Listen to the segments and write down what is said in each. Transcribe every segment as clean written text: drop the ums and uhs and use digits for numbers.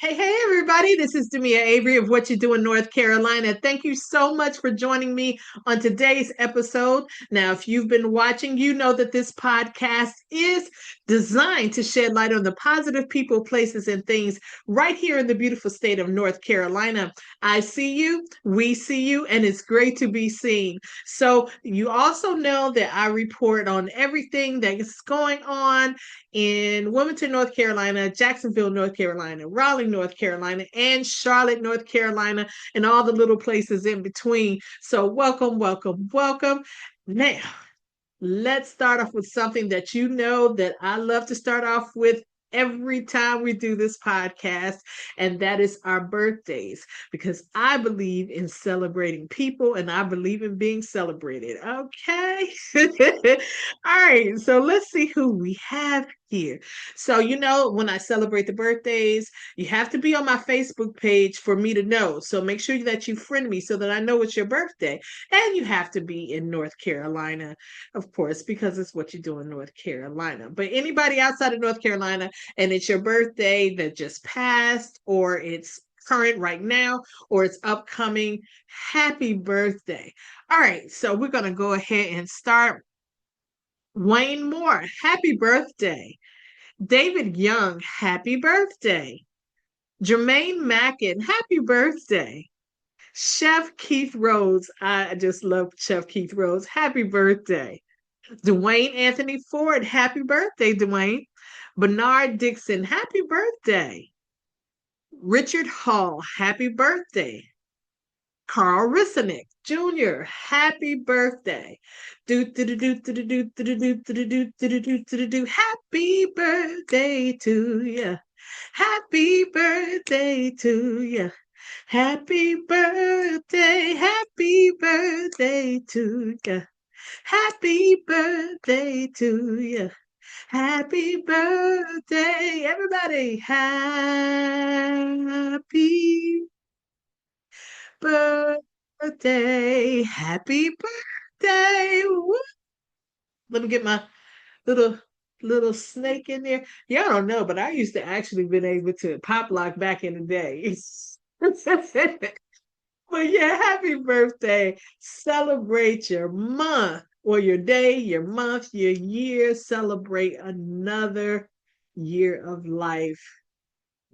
Hey, everybody. This is Demia Avery of Whatchu Doin North Carolina. Thank you so much for joining me on today's episode. Now, if you've been watching, you know that this podcast is designed to shed light on the positive people, places, and things right here in the beautiful state of North Carolina. I see you, we see you, and it's great to be seen. So, you also know that I report on everything that is going on in Wilmington, North Carolina, Jacksonville, North Carolina, Raleigh, North Carolina, and Charlotte, North Carolina, and all the little places in between. So, welcome, welcome, welcome. Now, let's start off with something that you know that I love to start off with every time we do this podcast, and that is our birthdays, because I believe in celebrating people and I believe in being celebrated. Okay. All right. So let's see who we have here. So, when I celebrate the birthdays, you have to be on my Facebook page for me to know. So make sure that you friend me so that I know it's your birthday. And you have to be in North Carolina, of course, because it's what you do in North Carolina. But anybody outside of North Carolina and it's your birthday that just passed, or it's current right now, or it's upcoming, happy birthday. All right, so we're going to go ahead and start. Wayne Moore, happy birthday. David Young, happy birthday. Jermaine Mackin, happy birthday. Chef Keith Rhodes, I just love Chef Keith Rhodes, happy birthday. Dwayne Anthony Ford, happy birthday, Dwayne. Bernard Dixon, happy birthday. Richard Hall, happy birthday. Carl Risenick Jr., happy birthday. Happy birthday to you. Happy birthday to you. Happy birthday to you. Happy birthday to you. Happy birthday, everybody. Happy birthday. Happy birthday. Woo. Let me get my little little snake in there. Y'all don't know, but I used to actually been able to pop lock back in the day. But yeah, happy birthday. Celebrate your month or your day, your month, your year. Celebrate another year of life.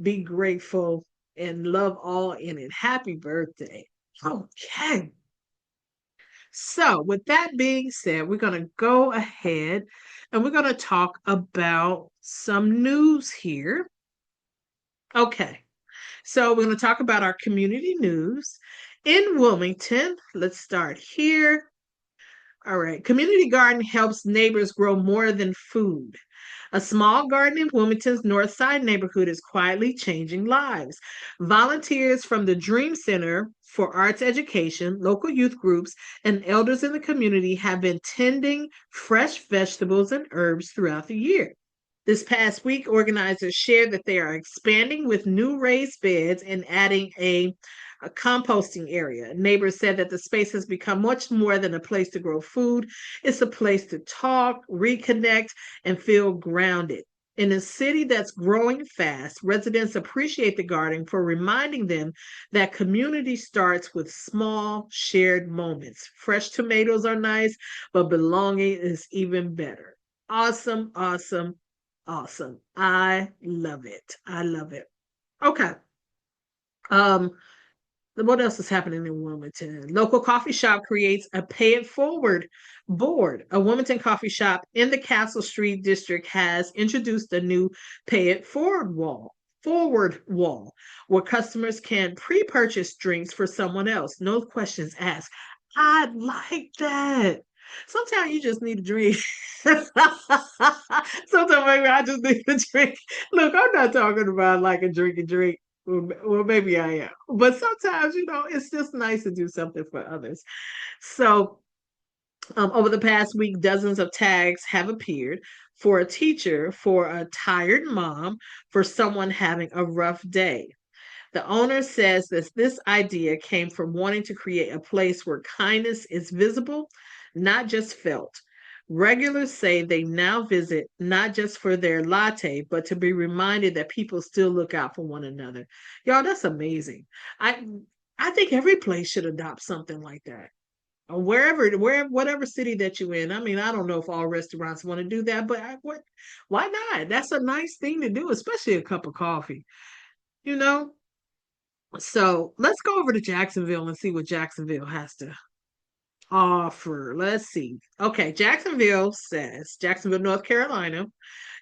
Be grateful and love all in it. Happy birthday. Okay. So, with that being said, we're going to go ahead and we're going to talk about some news here. Okay. So, we're going to talk about our community news in Wilmington. Let's start here. All right. Community garden helps neighbors grow more than food. A small garden in Wilmington's North Side neighborhood is quietly changing lives. Volunteers from the Dream Center for Arts Education, local youth groups, and elders in the community have been tending fresh vegetables and herbs throughout the year. This past week, organizers shared that they are expanding with new raised beds and adding a composting area. Neighbors said that the space has become much more than a place to grow food. It's a place to talk, reconnect, and feel grounded. In a city that's growing fast, residents appreciate the garden for reminding them that community starts with small, shared moments. Fresh tomatoes are nice, but belonging is even better. Awesome, awesome, awesome. I love it. I love it. Okay. Um, what else is happening in Wilmington? Local coffee shop creates a pay it forward board. A Wilmington coffee shop in the Castle Street district has introduced a new pay it forward wall where customers can pre-purchase drinks for someone else. No questions asked. I like that. Sometimes you just need a drink. Sometimes maybe I just need a drink. Look, I'm not talking about like a drink. Well, maybe I am. But sometimes, it's just nice to do something for others. So, over the past week, dozens of tags have appeared for a teacher, for a tired mom, for someone having a rough day. The owner says that this idea came from wanting to create a place where kindness is visible, not just felt. Regulars say they now visit not just for their latte, but to be reminded that people still look out for one another. Y'all, that's amazing. I I think every place should adopt something like that. Or wherever, whatever city that you're in. I mean, I don't know if all restaurants want to do that, but why not? That's a nice thing to do, especially a cup of coffee, you know? So let's go over to Jacksonville and see what Jacksonville has to offer. Let's see. Okay, Jacksonville, North Carolina,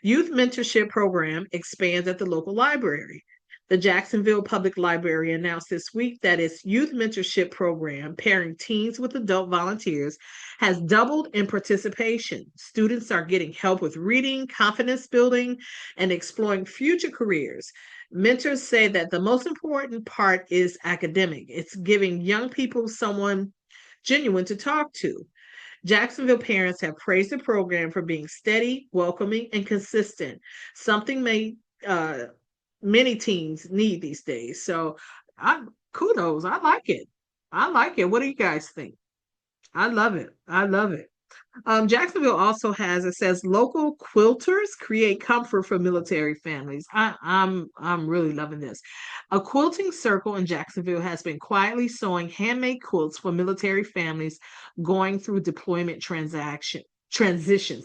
youth mentorship program expands at the local library. The Jacksonville Public Library announced this week that its youth mentorship program, pairing teens with adult volunteers, has doubled in participation. Students are getting help with reading, confidence building, and exploring future careers. Mentors say that the most important part is academic. It's giving young people someone genuine to talk to. Jacksonville parents have praised the program for being steady, welcoming, and consistent, something uh, many teens need these days. So, kudos. I like it. I like it. What do you guys think? I love it. I love it. Jacksonville also has, it says, local quilters create comfort for military families. I'm really loving this. A quilting circle in Jacksonville has been quietly sewing handmade quilts for military families going through deployment transitions,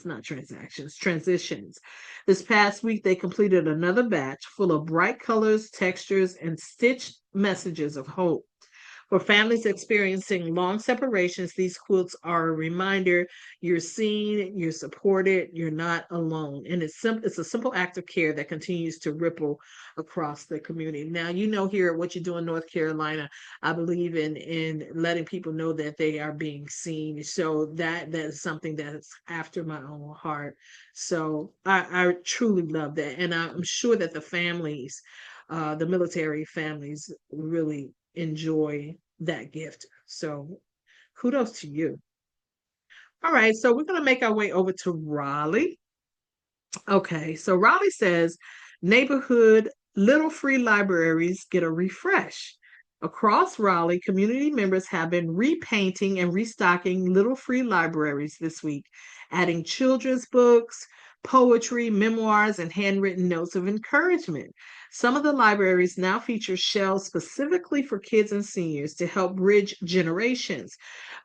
not transactions, transitions. This past week, they completed another batch full of bright colors, textures, and stitched messages of hope. For families experiencing long separations, these quilts are a reminder you're seen, you're supported, you're not alone. And it's a simple act of care that continues to ripple across the community. Now, you know, here at What You Do in North Carolina, I believe in letting people know that they are being seen. So that is something that's after my own heart. So I truly love that. And I'm sure that the military families really enjoy that gift. So kudos to you. All right, so we're going to make our way over to Raleigh. Okay, so Raleigh says neighborhood little free libraries get a refresh. Across Raleigh, community members have been repainting and restocking little free libraries this week, adding children's books, poetry, memoirs, and handwritten notes of encouragement. Some of the libraries now feature shelves specifically for kids and seniors to help bridge generations.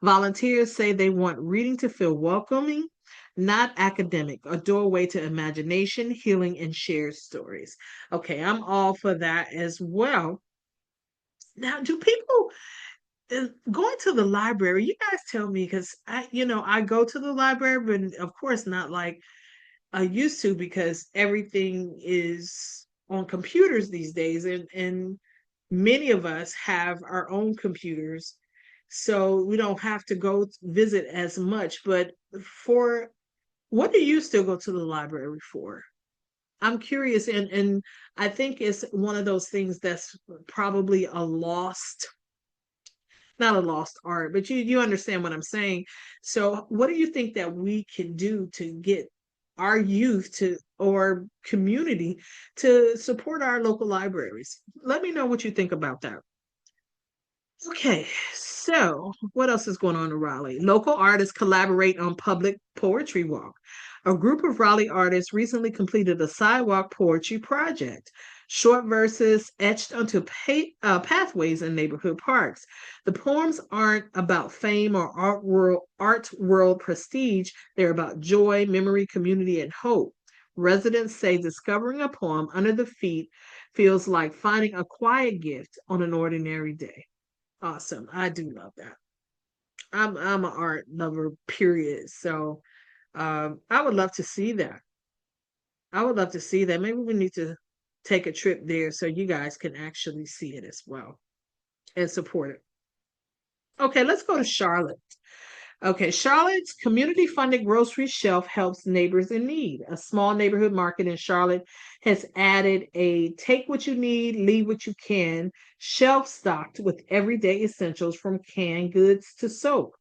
Volunteers say they want reading to feel welcoming, not academic, a doorway to imagination, healing, and shared stories. Okay, I'm all for that as well. Now, do people going to the library? You guys tell me because I go to the library, but of course not like I used to because everything is on computers these days, and many of us have our own computers, so we don't have to go visit as much. But for what do you still go to the library for? I'm curious, and I think it's one of those things that's probably not a lost art, but you understand what I'm saying. So, what do you think that we can do to get our youth to or community to support our local libraries? Let me know what you think about that. Okay, so what else is going on in Raleigh? Local artists collaborate on public poetry walk. A group of Raleigh artists recently completed a sidewalk poetry project. Short verses etched onto pathways in neighborhood parks. The poems aren't about fame or art world prestige. They're about joy, memory, community, and hope. Residents say discovering a poem under the feet feels like finding a quiet gift on an ordinary day. Awesome. I do love that. I'm an art lover, period. So I would love to see that. I would love to see that. Maybe we need to take a trip there so you guys can actually see it as well and support it. Okay, let's go to Charlotte. Okay, Charlotte's community funded grocery shelf helps neighbors in need. A small neighborhood market in Charlotte has added a take what you need, leave what you can shelf stocked with everyday essentials from canned goods to soap.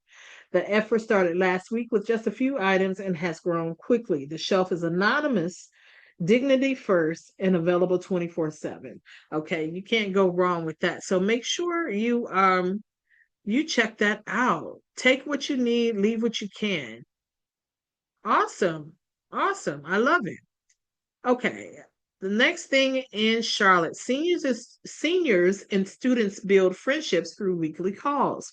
The effort started last week with just a few items and has grown quickly. The shelf is anonymous, dignity first, and available 24/7. Okay, you can't go wrong with that. So make sure you check that out. Take what you need, leave what you can. Awesome. Awesome. I love it. Okay. The next thing in Charlotte, seniors and students build friendships through weekly calls.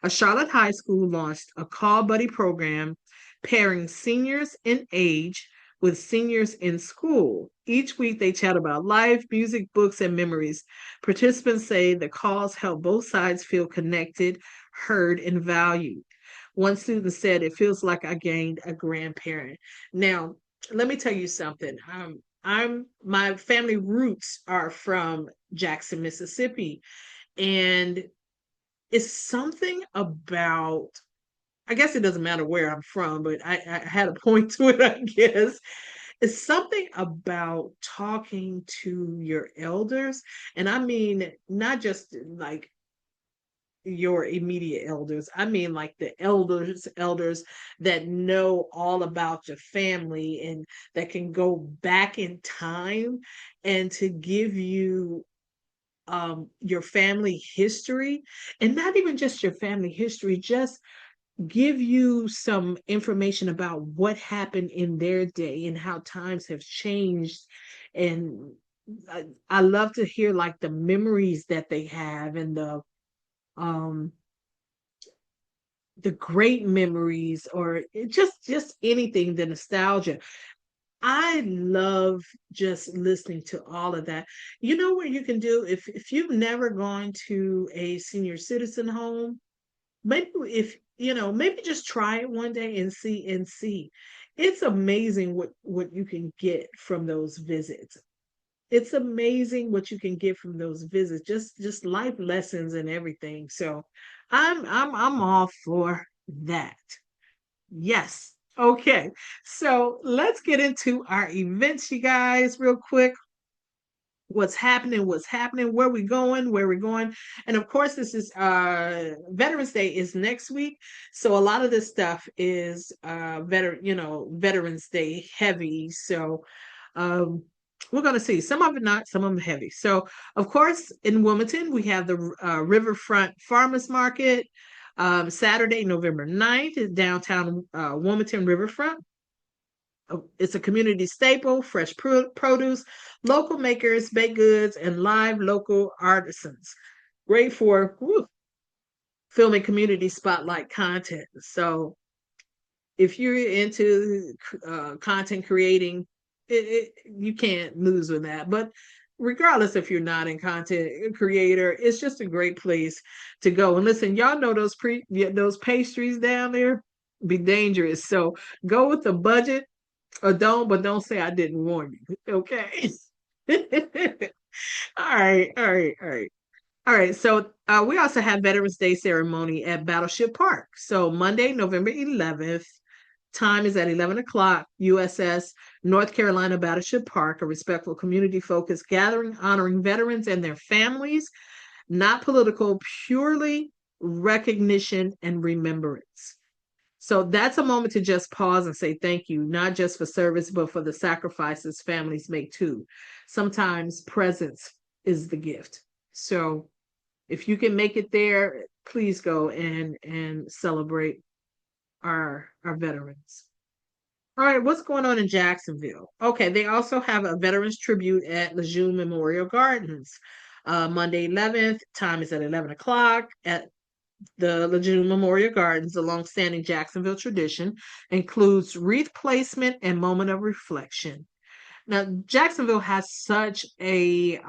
A Charlotte high school launched a call buddy program pairing seniors in age with seniors in school. Each week they chat about life, music, books, and memories. Participants say the calls help both sides feel connected, heard, and valued. One student said, "It feels like I gained a grandparent." Now, let me tell you something. My family roots are from Jackson, Mississippi, and it's something about, I guess it doesn't matter where I'm from, but I had a point to it, I guess. It's something about talking to your elders, and I mean not just like your immediate elders. I mean like the elders that know all about your family and that can go back in time and to give you your family history, and not even just your family history, just give you some information about what happened in their day and how times have changed. And I love to hear like the memories that they have and um the great memories, or just anything, the nostalgia. I love just listening to all of that. You know what you can do if you've never gone to a senior citizen home, maybe if maybe just try it one day and see. It's amazing what you can get from those visits. It's amazing what you can get from those visits, just life lessons and everything. So I'm all for that. Yes. Okay. So let's get into our events, you guys, real quick. What's happening, where we going. And of course, this is Veterans Day is next week. So a lot of this stuff is Veterans Day heavy. So um we're going to see some of it, not some of them heavy. So of course, in Wilmington we have the Riverfront Farmers Market. Saturday, November 9th is downtown Wilmington Riverfront. It's a community staple, fresh produce, local makers, baked goods, and live local artisans. Great for filming community spotlight content. So if you're into content creating, you can't lose with that. But regardless if you're not in content creator, it's just a great place to go. And listen, y'all know those pastries down there be dangerous. So go with the budget, or don't, but don't say I didn't warn you. Okay. All right, all right, all right. All right, so we also have Veterans Day ceremony at Battleship Park. So Monday, November 11th, time is at 11 o'clock, USS North Carolina Battleship Park, a respectful community-focused gathering honoring veterans and their families, not political, purely recognition and remembrance. So that's a moment to just pause and say thank you, not just for service, but for the sacrifices families make too. Sometimes presence is the gift. So if you can make it there, please go and celebrate our veterans. All right, what's going on in Jacksonville? Okay, they also have a veterans tribute at Lejeune Memorial Gardens. Monday 11th, time is at 11 o'clock at the Lejeune Memorial Gardens. A longstanding Jacksonville tradition includes wreath placement and moment of reflection. Now, Jacksonville has such a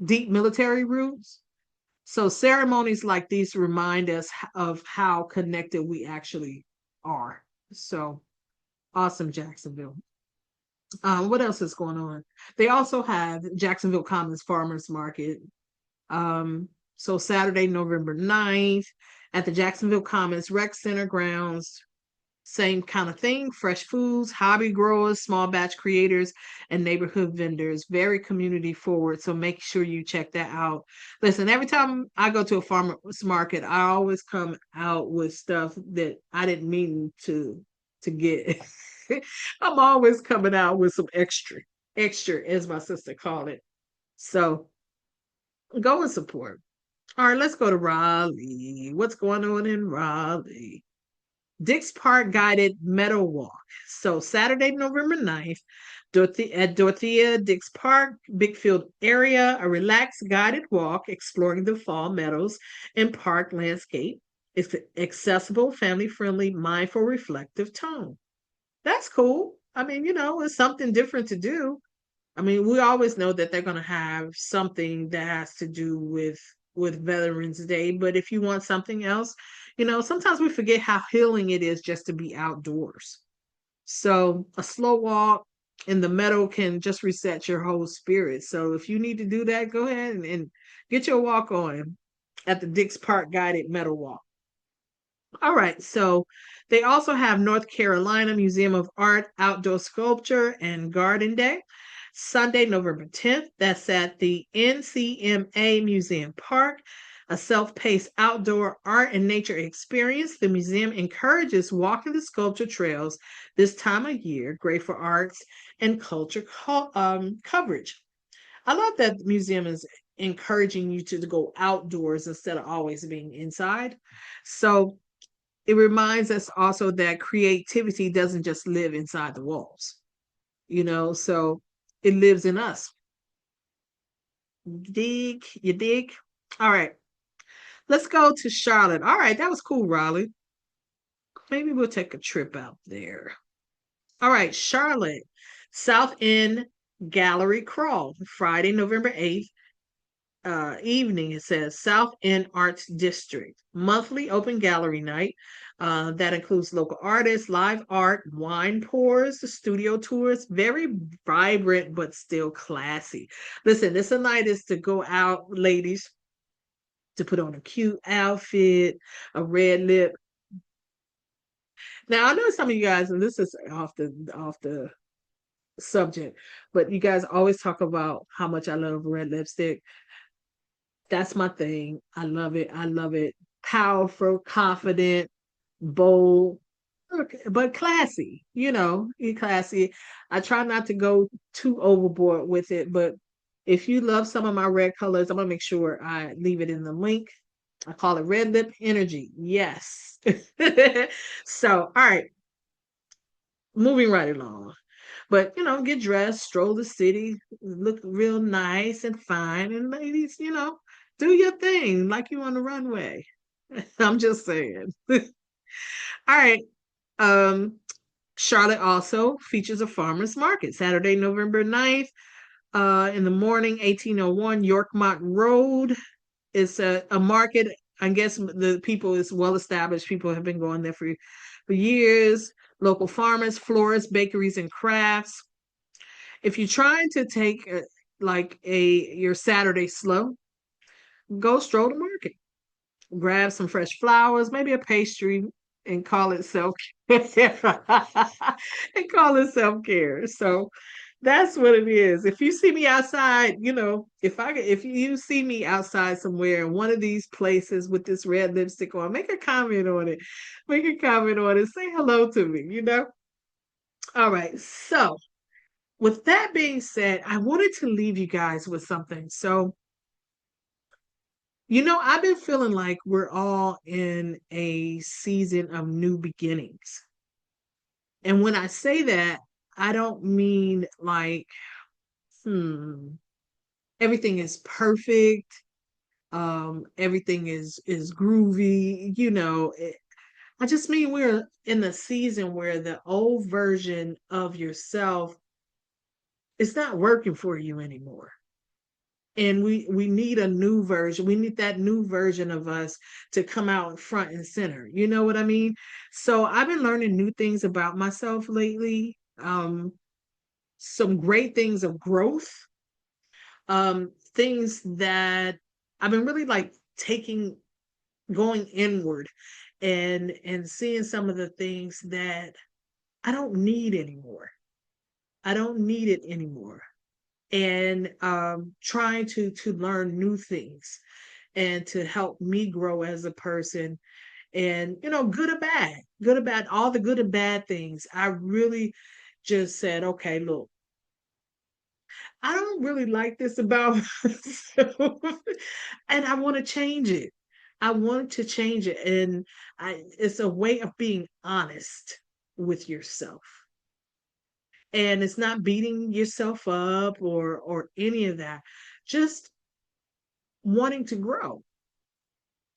deep military roots. So ceremonies like these remind us of how connected we actually are. So awesome, Jacksonville. What else is going on? They also have Jacksonville Commons Farmers Market. So Saturday, November 9th at the Jacksonville Commons Rec Center grounds. Same kind of thing, fresh foods, hobby growers, small batch creators, and neighborhood vendors. Very community forward. So make sure you check that out. Listen, every time I go to a farmer's market, I always come out with stuff that I didn't mean to get. I'm always coming out with some extra, as my sister called it. So go and support. All right, let's go to Raleigh. What's going on in Raleigh? Dix Park Guided Meadow Walk. So Saturday, November 9th, at Dorothea Dix Park, Bigfield area, a relaxed guided walk exploring the fall meadows and park landscape. It's accessible, family friendly, mindful, reflective tone. That's cool. I mean, it's something different to do. I mean, we always know that they're going to have something that has to do with Veterans Day, but if you want something else, sometimes we forget how healing it is just to be outdoors. So, a slow walk in the meadow can just reset your whole spirit. So, if you need to do that, go ahead and get your walk on at the Dix Park Guided Meadow Walk. All right, so they also have North Carolina Museum of Art Outdoor Sculpture and Garden Day. Sunday, November 10th. That's at the NCMA Museum Park, a self paced outdoor art and nature experience. The museum encourages walking the sculpture trails this time of year, great for arts and culture coverage. I love that the museum is encouraging you to go outdoors instead of always being inside. So it reminds us also that creativity doesn't just live inside the walls, so it lives in us. You dig? All right, let's go to Charlotte. All right, that was cool, Raleigh. Maybe we'll take a trip out there. All right, Charlotte, South End Gallery Crawl, Friday, November 8th. Evening, it says South End Arts District, monthly open gallery night. That includes local artists, live art, wine pours, studio tours, very vibrant but still classy. Listen, this a night is to go out, ladies, to put on a cute outfit, a red lip. Now I know some of you guys, and this is off the subject, but you guys always talk about how much I love red lipstick. That's my thing. I love it. I love it. Powerful, confident, bold, but classy. Classy. I try not to go too overboard with it, but if you love some of my red colors, I'm gonna make sure I leave it in the link. I call it red lip energy. Yes. So, all right, moving right along. But get dressed, stroll the city, look real nice and fine, and ladies, do your thing like you on the runway. I'm just saying. All right. Um, Charlotte also features a farmers market Saturday, November 9th. In the morning, 1801 Yorkmont Road. It's a market. I guess the people is well established. People have been going there for years. Local farmers, florists, bakeries, and crafts. If you're trying to take like your Saturday slow, go stroll the market, grab some fresh flowers, maybe a pastry, and call it self care. And call it self care. So that's what it is. If you see me outside, if you see me outside somewhere in one of these places with this red lipstick on, make a comment on it. Make a comment on it. Say hello to me. All right. So with that being said, I wanted to leave you guys with something. So, I've been feeling like we're all in a season of new beginnings. And when I say that, I don't mean like, everything is perfect. Everything is groovy. I just mean we're in the season where the old version of yourself is not working for you anymore. And we need a new version. We need that new version of us to come out front and center. You know what I mean? So I've been learning new things about myself lately. Some great things of growth. Things that I've been really like taking going inward and seeing some of the things that I don't need anymore. I don't need it anymore. And trying to learn new things and to help me grow as a person, and good or bad, all the good and bad things. I really just said, okay, look, I don't really like this about myself, and I want to change it. I want to change it, and It's a way of being honest with yourself. And it's not beating yourself up or any of that. Just wanting to grow.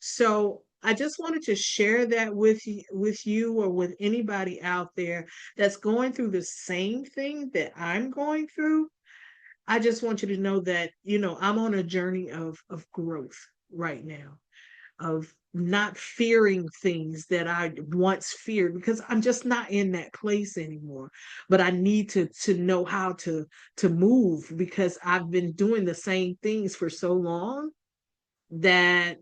So I just wanted to share that with you or with anybody out there that's going through the same thing that I'm going through. I just want you to know that, I'm on a journey of growth right now, of not fearing things that I once feared because I'm just not in that place anymore. But I need to know how to move because I've been doing the same things for so long that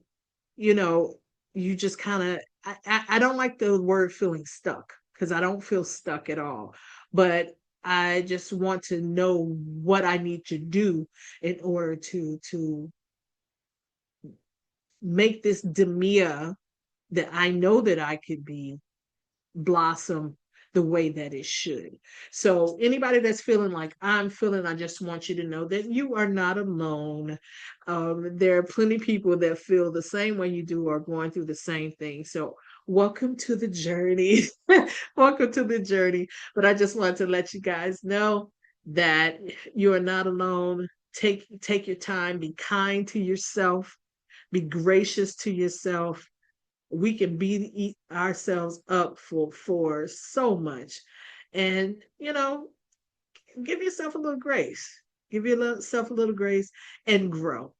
you know, you just kind of, I don't like the word feeling stuck because I don't feel stuck at all. But I just want to know what I need to do in order to make this Demia that I know that I could be blossom the way that it should. So anybody that's feeling like I'm feeling, I just want you to know that you are not alone. There are plenty of people that feel the same way you do or going through the same thing. So welcome to the journey. Welcome to the journey. But I just want to let you guys know that you are not alone. Take your time, be kind to yourself, be gracious to yourself. We can beat ourselves up for so much, and give yourself a little grace, give yourself a little grace and grow.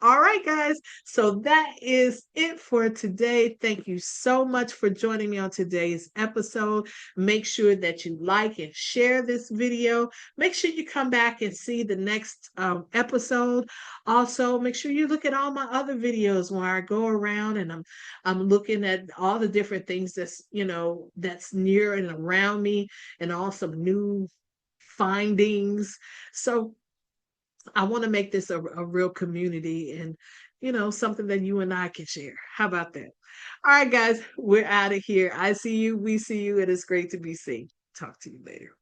All right, guys. So that is it for today. Thank you so much for joining me on today's episode. Make sure that you like and share this video. Make sure you come back and see the next episode. Also, make sure you look at all my other videos where I go around and I'm looking at all the different things that's near and around me and also new findings. So I want to make this a real community and, something that you and I can share. How about that? All right, guys, we're out of here. I see you. We see you. It is great to be seen. Talk to you later.